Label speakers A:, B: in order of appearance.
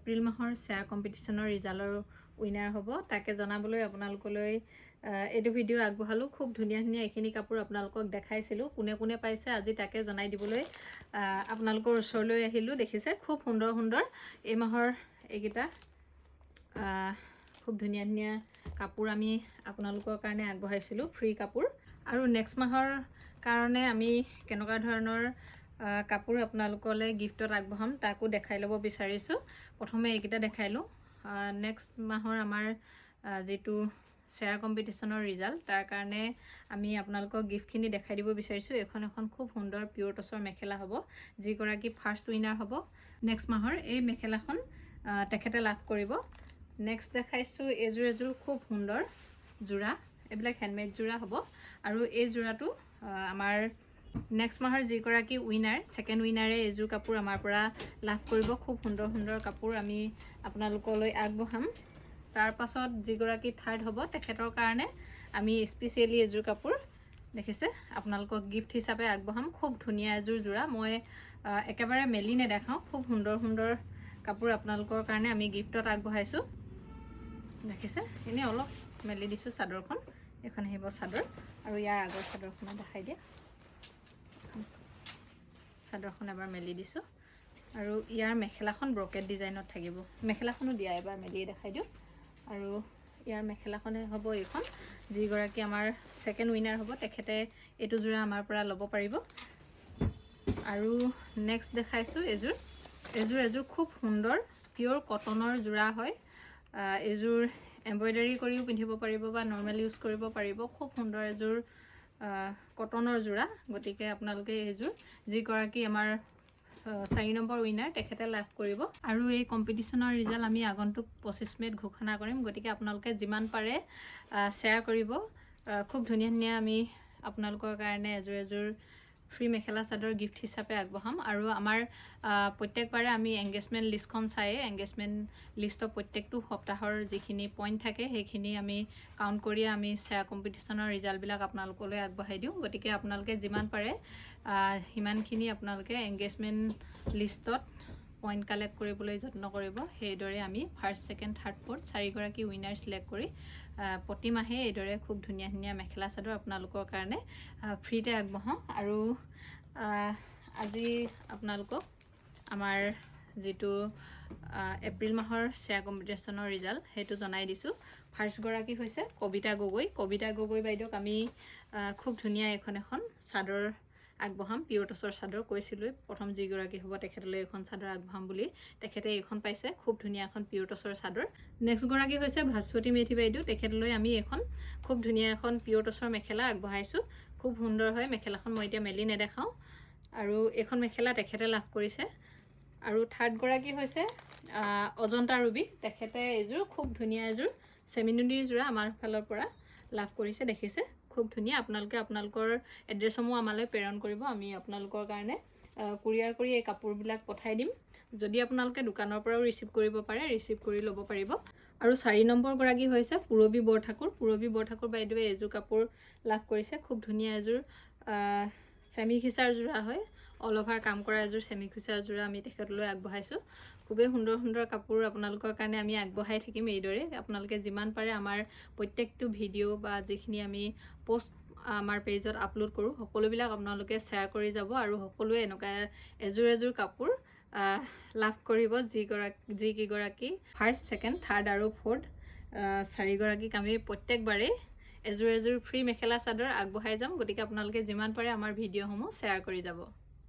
A: এপ্ৰিল মাহৰ শ্বেয়াৰ কম্পিটিশ্যনৰ ৰিজাল্টৰ উইনাৰ হ'ব তাকে জনাবলৈ আপোনালোকলৈ এইটো ভিডিঅ' আগবঢ়ালোঁ। খুব ধুনীয়া ধুনীয়া এইখিনি কাপোৰ আপোনালোকক দেখাইছিলোঁ। কোনে কোনে পাইছে আজি তাকে জনাই দিবলৈ আপোনালোকৰ ওচৰলৈ আহিলোঁ। দেখিছে খুব সুন্দৰ সুন্দৰ এই মাহৰ এইকেইটা খুব ধুনীয়া ধুনীয়া কাপোৰ আমি আপোনালোকৰ কাৰণে আগবঢ়াইছিলোঁ, ফ্ৰী কাপোৰ। আৰু নেক্সট মাহৰ কাৰণে আমি কেনেকুৱা ধৰণৰ কাপোৰ আপোনালোকলৈ গিফ্টত আগবঢ়াম তাকো দেখাই ল'ব বিচাৰিছোঁ। প্ৰথমে এইকেইটা দেখাই লওঁ। নেক্সট মাহৰ আমাৰ যিটো শ্বেয়াৰ কম্পিটিশ্যনৰ ৰিজাল্ট তাৰ কাৰণে আমি আপোনালোকক গিফ্টখিনি দেখাই দিব বিচাৰিছোঁ। এখন খুব সুন্দৰ পিয়ৰ টচৰ মেখেলা হ'ব, যিগৰাকী ফাৰ্ষ্ট উইনাৰ হ'ব নেক্সট মাহৰ এই মেখেলাখন তেখেতে লাভ কৰিব। নেক্সট দেখাইছোঁ এযোৰ খুব সুন্দৰ যোৰা, এইবিলাক হেণ্ডমেড যোৰা হ'ব। আৰু এই যোৰাটো আমাৰ নেক্সট মাহৰ যিগৰাকী উইনাৰ, ছেকেণ্ড উইনাৰে এইযোৰ কাপোৰ আমাৰ পৰা লাভ কৰিব। খুব সুন্দৰ সুন্দৰ কাপোৰ আমি আপোনালোকলৈ আগবঢ়াম। তাৰ পাছত যিগৰাকী থাৰ্ড হ'ব তেখেতৰ কাৰণে আমি স্পেচিয়েলি এযোৰ কাপোৰ দেখিছে আপোনালোকক গিফ্ট হিচাপে আগবঢ়াম। খুব ধুনীয়া এযোৰ যোৰা, মই একেবাৰে মেলি নেদেখাওঁ। খুব সুন্দৰ সুন্দৰ কাপোৰ আপোনালোকৰ কাৰণে আমি গিফ্টত আগবঢ়াইছোঁ। দেখিছে এনেই অলপ মেলি দিছোঁ চাদৰখন। এখন আহিব চাদৰ, আৰু ইয়াৰ আগৰ চাদৰখনো দেখাই দিয়া। চাদৰখন এবাৰ মেলি দিছোঁ, আৰু ইয়াৰ মেখেলাখন ব্ৰকেট ডিজাইনত থাকিব। মেখেলাখনো দিয়া এবাৰ মেলি দেখাই দিওঁ। আৰু ইয়াৰ মেখেলাখনে হ'ব এইখন, যিগৰাকী আমাৰ ছেকেণ্ড উইনাৰ হ'ব তেখেতে এইটো যোৰা আমাৰ পৰা ল'ব পাৰিব। আৰু নেক্সট দেখাইছোঁ এযোৰ খুব সুন্দৰ পিয়ৰ কটনৰ যোৰা হয়। এইযোৰ এম্ব্ৰইডাৰী কৰিও পিন্ধিব পাৰিব বা নৰ্মেল ইউজ কৰিব পাৰিব। খুব সুন্দৰ এযোৰ কটনৰ যোৰা, গতিকে আপোনালোকে এইযোৰ যিগৰাকী আমাৰ 4 নম্বৰ উইনাৰ তেখেতে লাভ কৰিব। আৰু এই কম্পিটিশ্যনৰ ৰিজাল্ট আমি আগন্তুক 25 মে'ত ঘোষণা কৰিম, গতিকে আপোনালোকে যিমান পাৰে শ্বেয়াৰ কৰিব। খুব ধুনীয়া ধুনীয়া আমি আপোনালোকৰ কাৰণে এযোৰ ফ্ৰী মেখেলা চাদৰ গিফ্ট হিচাপে আগবঢ়াম। আৰু আমাৰ প্ৰত্যেকবাৰে আমি এংগেজমেণ্ট লিষ্টখন চায়ে এংগেজমেণ্ট লিষ্টৰ প্ৰত্যেকটো সপ্তাহৰ যিখিনি পইণ্ট থাকে সেইখিনি আমি কাউণ্ট কৰি আমি শ্বেয়াৰ কম্পিটিশ্যনৰ ৰিজাল্টবিলাক আপোনালোকলৈ আগবঢ়াই দিওঁ। গতিকে আপোনালোকে যিমান পাৰে সিমানখিনি আপোনালোকে এংগেজমেণ্ট লিষ্টত পইণ্ট কালেক্ট কৰিবলৈ যত্ন কৰিব। সেইদৰে আমি ফাৰ্ষ্ট, ছেকেণ্ড, থাৰ্ড, ফ'ৰ্থ 4গৰাকী উইনাৰ চিলেক্ট কৰি প্ৰতিমাহে এইদৰে খুব ধুনীয়া ধুনীয়া মেখেলা চাদৰ আপোনালোকৰ কাৰণে ফ্ৰীতে আগবঢ়াওঁ। আৰু আজি আপোনালোকক আমাৰ যিটো এপ্ৰিল মাহৰ শ্বেয়াৰ কম্পিটিশ্যনৰ ৰিজাল্ট সেইটো জনাই দিছোঁ। ফাৰ্ষ্টগৰাকী হৈছে কবিতা গগৈ। কবিতা গগৈ বাইদেউক আমি খুব ধুনীয়া এখন চাদৰ আগবঢ়াম, পিয়ৰ টচৰ চাদৰ। কৈছিলোঁ প্ৰথম যিগৰাকী হ'ব তেখেতলৈ এখন চাদৰ আগবঢ়াম বুলি, তেখেতে এইখন পাইছে। খুব ধুনীয়া এখন পিয়ৰ টচৰ চাদৰ। নেক্সটগৰাকী হৈছে ভাস্বতী মেধি বাইদেউ, তেখেতলৈ আমি এখন খুব ধুনীয়া এখন পিয়ৰ টচৰ মেখেলা আগবঢ়াইছোঁ। খুব সুন্দৰ হয় মেখেলাখন, মই এতিয়া মেলি নেদেখাওঁ। আৰু এইখন মেখেলা তেখেতে লাভ কৰিছে। আৰু থাৰ্ডগৰাকী হৈছে অজন্তা ৰুবি, তেখেতে এইযোৰ খুব ধুনীয়া এযোৰ চেমিনুনি যোৰা আমাৰ ফালৰ পৰা লাভ কৰিছে। দেখিছে খুব ধুনীয়া। আপোনালোকে আপোনালোকৰ এড্ৰেছসমূহ আমালৈ প্ৰেৰণ কৰিব, আমি আপোনালোকৰ কাৰণে কুৰিয়াৰ কৰি এই কাপোৰবিলাক পঠাই দিম। যদি আপোনালোকে দোকানৰ পৰাও ৰিচিভ কৰিব পাৰে, ৰিচিভ কৰি ল'ব পাৰিব। আৰু 4 নম্বৰগৰাকী হৈছে পূৰবী বৰঠাকুৰ। পূৰবী বৰঠাকুৰ বাইদেৱে এইযোৰ কাপোৰ লাভ কৰিছে। খুব ধুনীয়া এযোৰ চেমি খিচাৰ যোৰা হয়, অল অভাৰ কাম কৰা এযোৰ চেমি খিচাৰ যোৰা আমি তেখেতলৈ আগবঢ়াইছোঁ। খুবেই সুন্দৰ সুন্দৰ কাপোৰ আপোনালোকৰ কাৰণে আমি আগবঢ়াই থাকিম এইদৰে। আপোনালোকে যিমান পাৰে আমাৰ প্ৰত্যেকটো ভিডিঅ' বা যিখিনি আমি পষ্ট আমাৰ পেজত আপলোড কৰোঁ সকলোবিলাক আপোনালোকে শ্বেয়াৰ কৰি যাব। আৰু সকলোৱে এনেকুৱা এযোৰ কাপোৰ লাভ কৰিব, যিকেইগৰাকী ফাৰ্ষ্ট, ছেকেণ্ড, থাৰ্ড আৰু ফ'ৰ্থ 4গৰাকীক আমি প্ৰত্যেকবাৰেই এযোৰ ফ্ৰী মেখেলা চাদৰ আগবঢ়াই যাম। গতিকে আপোনালোকে যিমান পাৰে আমাৰ ভিডিঅ'সমূহ শ্বেয়াৰ কৰি যাব।